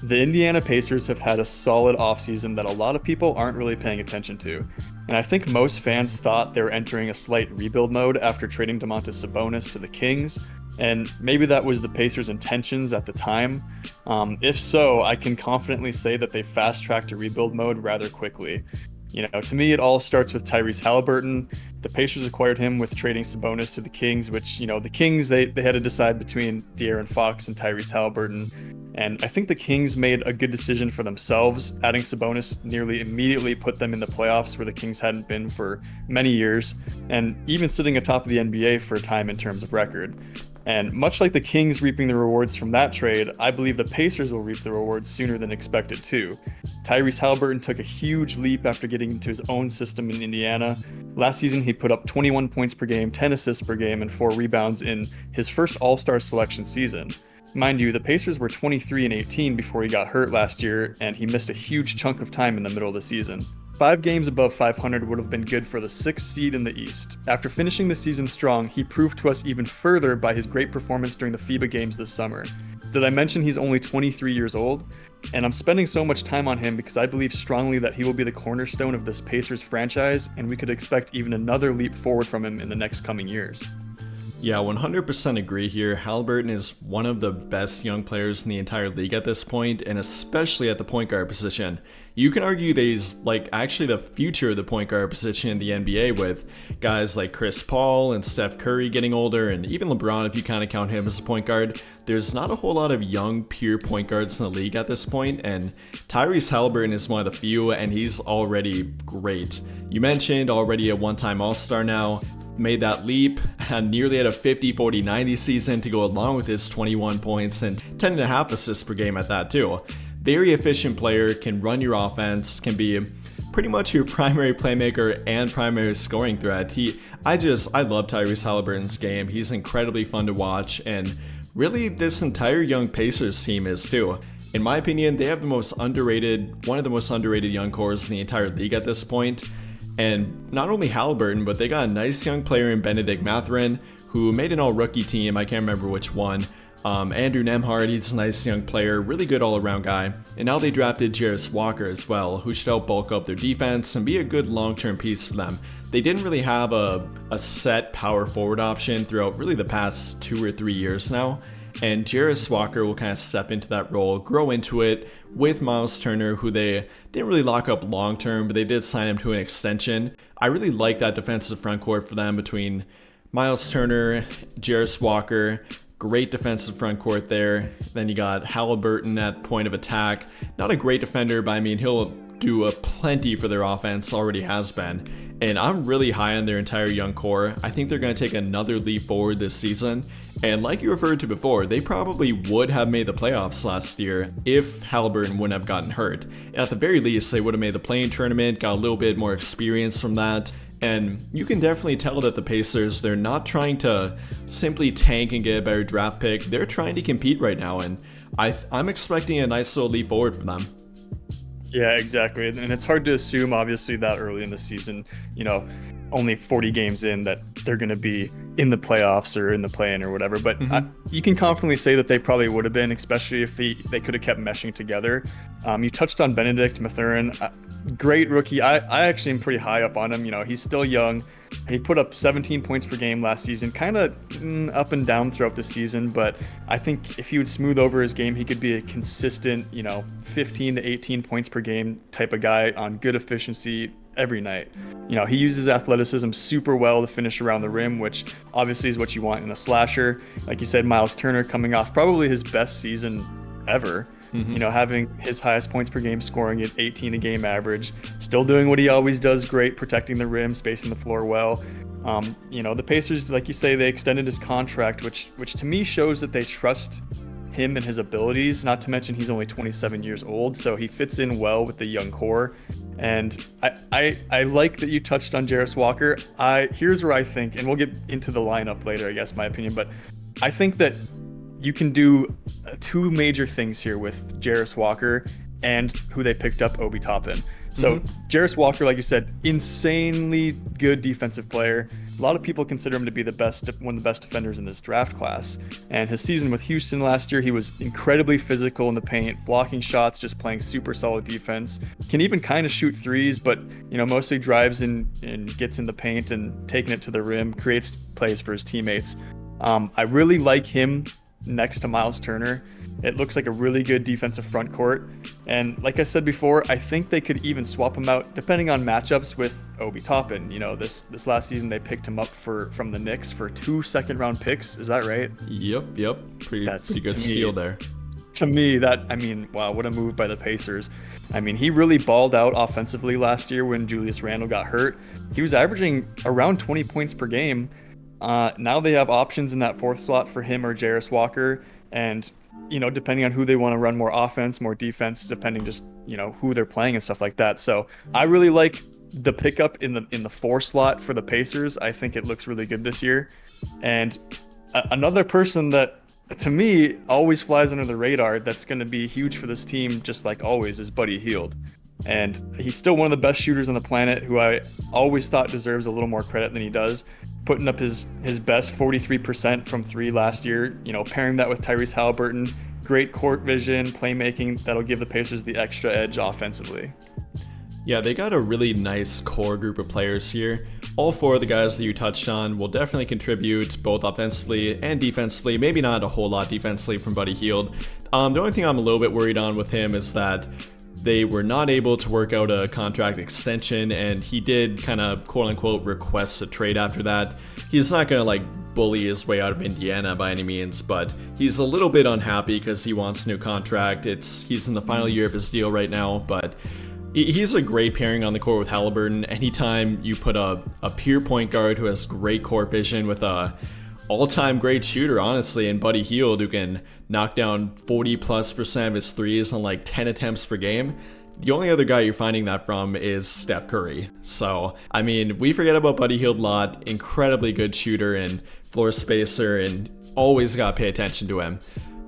The Indiana Pacers have had a solid offseason that a lot of people aren't really paying attention to. And I think most fans thought they were entering a slight rebuild mode after trading Domantas Sabonis to the Kings, and maybe that was the Pacers' intentions at the time. If so, I can confidently say that they fast-tracked to rebuild mode rather quickly. To me, it all starts with Tyrese Haliburton. The Pacers acquired him with trading Sabonis to the Kings, which, the Kings, they had to decide between De'Aaron Fox and Tyrese Haliburton. And I think the Kings made a good decision for themselves. Adding Sabonis nearly immediately put them in the playoffs where the Kings hadn't been for many years, and even sitting atop of the NBA for a time in terms of record. And much like the Kings reaping the rewards from that trade, I believe the Pacers will reap the rewards sooner than expected too. Tyrese Haliburton took a huge leap after getting into his own system in Indiana. Last season, he put up 21 points per game, 10 assists per game, and 4 rebounds in his first All-Star selection season. Mind you, the Pacers were 23-18 before he got hurt last year, and he missed a huge chunk of time in the middle of the season. 5 games above 500 would have been good for the 6th seed in the East. After finishing the season strong, he proved to us even further by his great performance during the FIBA games this summer. Did I mention he's only 23 years old? And I'm spending so much time on him because I believe strongly that he will be the cornerstone of this Pacers franchise, and we could expect even another leap forward from him in the next coming years. Yeah, 100% agree here. Haliburton is one of the best young players in the entire league at this point, and especially at the point guard position. You can argue that he's actually the future of the point guard position in the NBA, with guys like Chris Paul and Steph Curry getting older, and even LeBron if you kind of count him as a point guard. There's not a whole lot of young pure point guards in the league at this point, and Tyrese Haliburton is one of the few, and he's already great. You mentioned already a one-time All-Star now, made that leap, and nearly had a 50, 40, 90 season to go along with his 21 points and 10.5 assists per game at that too. Very efficient player, can run your offense, can be pretty much your primary playmaker and primary scoring threat. I love Tyrese Haliburton's game. He's incredibly fun to watch, and really this entire young Pacers team is too. In my opinion, they have one of the most underrated young cores in the entire league at this point. And not only Haliburton, but they got a nice young player in Benedict Mathurin, who made an all-rookie team, I can't remember which one. Andrew Nembhard, he's a nice young player, really good all-around guy. And now they drafted Jarace Walker as well, who should help bulk up their defense and be a good long-term piece for them. They didn't really have a set power forward option throughout really the past 2 or 3 years now. And Jarace Walker will kind of step into that role, grow into it with Miles Turner, who they didn't really lock up long term, but they did sign him to an extension. I really like that defensive front court for them between Miles Turner, Jarace Walker. Great defensive front court there. Then you got Haliburton at point of attack. Not a great defender, but I mean, he'll do a plenty for their offense, already has been. And I'm really high on their entire young core. I think they're going to take another leap forward this season. And like you referred to before, they probably would have made the playoffs last year if Haliburton wouldn't have gotten hurt. And at the very least, they would have made the play-in tournament, got a little bit more experience from that. And you can definitely tell that the Pacers, they're not trying to simply tank and get a better draft pick. They're trying to compete right now, and I'm expecting a nice little leap forward for them. Yeah, exactly. And it's hard to assume, obviously, that early in the season, only 40 games in, that they're going to be in the playoffs or in the play-in or whatever. But you can confidently say that they probably would have been, especially if they could have kept meshing together. You touched on Benedict Mathurin. Great rookie. I actually am pretty high up on him. He's still young. He put up 17 points per game last season, kind of up and down throughout the season, but I think if he would smooth over his game, he could be a consistent, 15 to 18 points per game type of guy on good efficiency every night. He uses athleticism super well to finish around the rim, which obviously is what you want in a slasher. Like you said, Miles Turner coming off probably his best season ever. Having his highest points per game scoring at 18 a game average, still doing what he always does great, protecting the rim, spacing the floor well. The Pacers, like you say, they extended his contract, which to me shows that they trust him and his abilities, not to mention he's only 27 years old, so he fits in well with the young core. And I like that you touched on Jarace Walker. Here's where I think, and we'll get into the lineup later, I guess, my opinion, but I think that you can do 2 major things here with Jarace Walker and who they picked up, Obi Toppin. So Jarris Walker, like you said, insanely good defensive player. A lot of people consider him to be one of the best defenders in this draft class. And his season with Houston last year, he was incredibly physical in the paint, blocking shots, just playing super solid defense. Can even kind of shoot threes, but mostly drives in and gets in the paint and taking it to the rim, creates plays for his teammates. I really like him next to Miles Turner. It looks like a really good defensive front court. And like I said before, I think they could even swap him out depending on matchups with Obi Toppin. This last season they picked him up from the Knicks for 2 second-round picks. Is that right? Yep. Pretty good steal there. To me, wow, what a move by the Pacers. He really balled out offensively last year when Julius Randle got hurt. He was averaging around 20 points per game. Now they have options in that fourth slot for him or Jarris Walker. And depending on who they want to run more offense, more defense, depending just, who they're playing and stuff like that. So I really like the pickup in the 4 slot for the Pacers. I think it looks really good this year. And another person that, to me, always flies under the radar that's going to be huge for this team, just like always, is Buddy Hield. And he's still one of the best shooters on the planet, who I always thought deserves a little more credit than he does, putting up his best 43% from 3 last year, pairing that with Tyrese Haliburton. Great court vision, playmaking that'll give the Pacers the extra edge offensively. Yeah, they got a really nice core group of players here. All 4 of the guys that you touched on will definitely contribute both offensively and defensively. Maybe not a whole lot defensively from Buddy Hield. The only thing I'm a little bit worried on with him is that they were not able to work out a contract extension, and he did kind of quote-unquote request a trade after that. He's not going to bully his way out of Indiana by any means, but he's a little bit unhappy because he wants a new contract. He's in the final year of his deal right now, but he's a great pairing on the court with Haliburton. Anytime you put a pure point guard who has great court vision with a all-time great shooter, honestly, and Buddy Hield, who can knock down 40+% of his threes on 10 attempts per game. The only other guy you're finding that from is Steph Curry. So, we forget about Buddy Hield a lot. Incredibly good shooter and floor spacer, and always got to pay attention to him.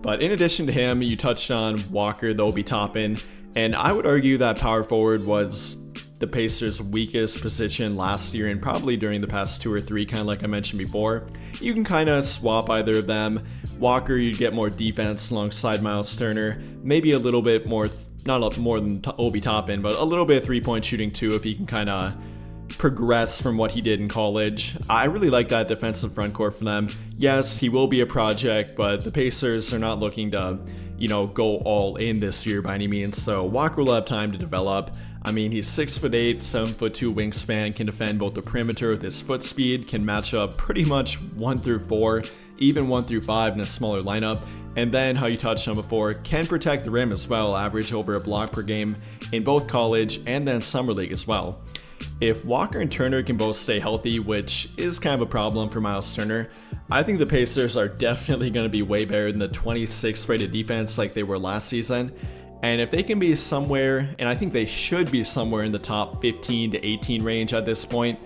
But in addition to him, you touched on Walker, the Obi Toppin, and I would argue that power forward was the Pacers' weakest position last year, and probably during the past 2 or 3, kind of like I mentioned before. You can kind of swap either of them. Walker, you'd get more defense alongside Miles Turner, maybe a little bit more, not more than Obi Toppin, but a little bit of 3-point shooting too, if he can kind of progress from what he did in college. I really like that defensive front court for them. Yes, he will be a project, but the Pacers are not looking to, go all in this year by any means, so Walker will have time to develop. He's 6'8", 7'2" wingspan, can defend both the perimeter with his foot speed, can match up pretty much 1 through 4, even 1 through 5 in a smaller lineup. And then, how you touched on before, can protect the rim as well, average over a block per game in both college and then summer league as well. If Walker and Turner can both stay healthy, which is kind of a problem for Miles Turner, I think the Pacers are definitely going to be way better than the 26th rated defense like they were last season. And if they can be somewhere, and I think they should be somewhere in the top 15 to 18 range at this point,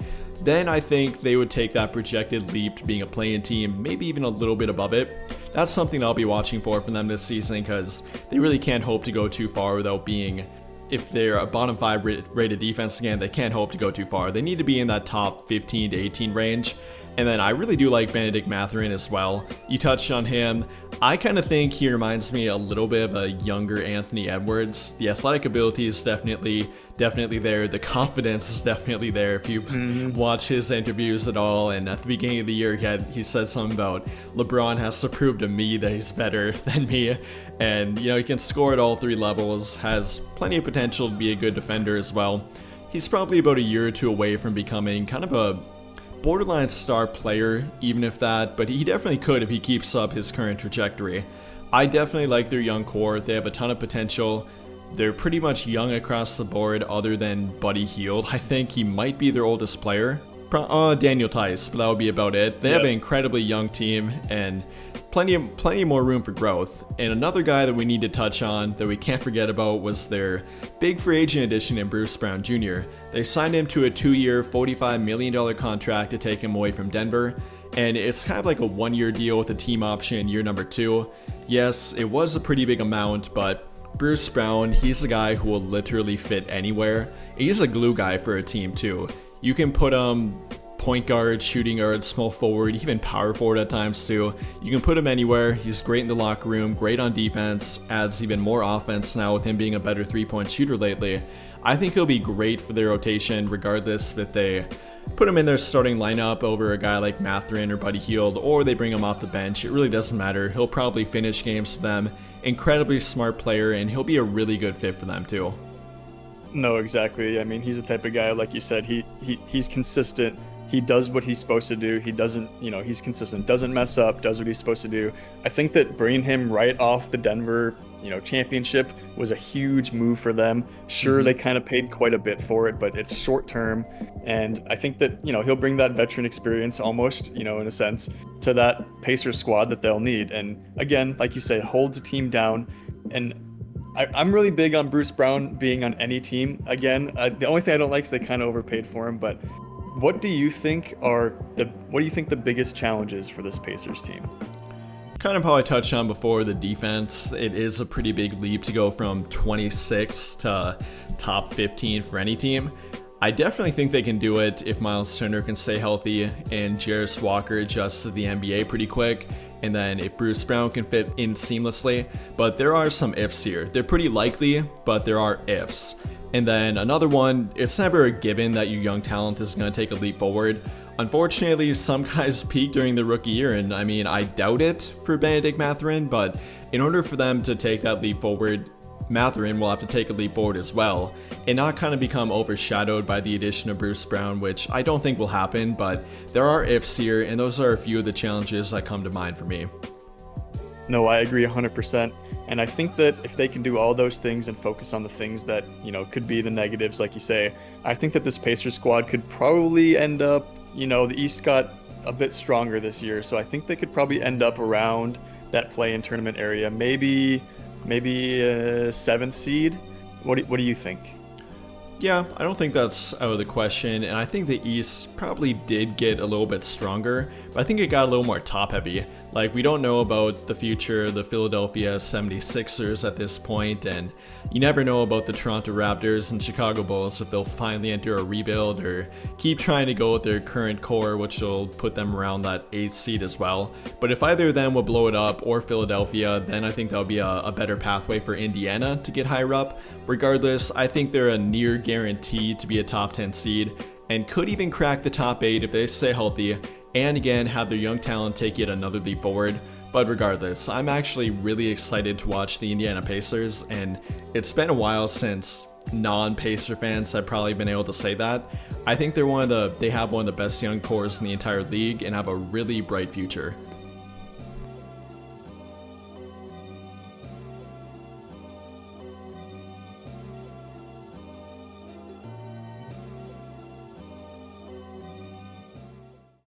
then I think they would take that projected leap to being a play-in team, maybe even a little bit above it. That's something I'll be watching for from them this season, because they really can't hope to go too far without being, if they're a bottom 5 rated defense again, they can't hope to go too far. They need to be in that top 15 to 18 range. And then I really do like Benedict Mathurin as well. You touched on him. I kind of think he reminds me a little bit of a younger Anthony Edwards. The athletic ability is definitely there. The confidence is definitely there if you've watched his interviews at all. And at the beginning of the year, he said something about LeBron has to prove to me that he's better than me. And, he can score at all 3 levels, has plenty of potential to be a good defender as well. He's probably about a year or 2 away from becoming kind of a borderline star player, even if that, but he definitely could if he keeps up his current trajectory. I definitely like their young core. They have a ton of potential. They're pretty much young across the board other than Buddy Hield. I think he might be their oldest player. Daniel Tice, but that would be about it. They have an incredibly young team and plenty more room for growth. And another guy that we need to touch on that we can't forget about was their big free agent addition in Bruce Brown Jr. They signed him to a 2-year, $45 million contract to take him away from Denver. And it's kind of like a 1-year deal with a team option in year number 2. Yes, it was a pretty big amount, but Bruce Brown, he's a guy who will literally fit anywhere. He's a glue guy for a team too. You can put him point guard, shooting guard, small forward, even power forward at times too. You can put him anywhere. He's great in the locker room, great on defense, adds even more offense now with him being a better three-point shooter lately. I think he'll be great for their rotation regardless if they put him in their starting lineup over a guy like Mathurin or Buddy Hield, or they bring him off the bench. It really doesn't matter. He'll probably finish games for them. Incredibly smart player, and he'll be a really good fit for them too. No, exactly. I mean, he's the type of guy, like you said, he's consistent. He does what he's supposed to do. He doesn't, he's consistent, doesn't mess up, does what he's supposed to do. I think that bringing him right off the Denver, championship was a huge move for them. Sure, they kind of paid quite a bit for it, but it's short term. And I think that, he'll bring that veteran experience almost, in a sense, to that Pacers squad that they'll need. And again, like you say, holds a team down. And I'm really big on Bruce Brown being on any team. Again, the only thing I don't like is they kind of overpaid for him. But what do you think the biggest challenges for this Pacers team? Kind of how I touched on before, the defense. It is a pretty big leap to go from 26 to top 15 for any team. I definitely think they can do it if Miles Turner can stay healthy and Jarris Walker adjusts to the NBA pretty quick, and then if Bruce Brown can fit in seamlessly. But there are some ifs here. They're pretty likely, but there are ifs. And then another one, it's never a given that your young talent is going to take a leap forward. Unfortunately, some guys peak during the rookie year, and I mean, I doubt it for Benedict Mathurin, but in order for them to take that leap forward, Mathurin will have to take a leap forward as well, and not kind of become overshadowed by the addition of Bruce Brown, which I don't think will happen, but there are ifs here, and those are a few of the challenges that come to mind for me. No, I agree 100%. And I think that if they can do all those things and focus on the things that, could be the negatives, like you say, I think that this Pacers squad could probably end up, the East got a bit stronger this year. So I think they could probably end up around that play-in tournament area, maybe a 7th seed. What do you think? Yeah, I don't think that's out of the question, and I think the East probably did get a little bit stronger, but I think it got a little more top-heavy. Like, we don't know about the future of the Philadelphia 76ers at this point, and you never know about the Toronto Raptors and Chicago Bulls if they'll finally enter a rebuild or keep trying to go with their current core, which will put them around that 8th seed as well. But if either of them will blow it up or Philadelphia, then I think that'll be a better pathway for Indiana to get higher up. Regardless, I think they're a near guarantee to be a top 10 seed and could even crack the top 8 if they stay healthy and again have their young talent take yet another leap forward. But regardless, I'm actually really excited to watch the Indiana Pacers, and it's been a while since non-Pacer fans have probably been able to say that. I think they have one of the best young cores in the entire league and have a really bright future.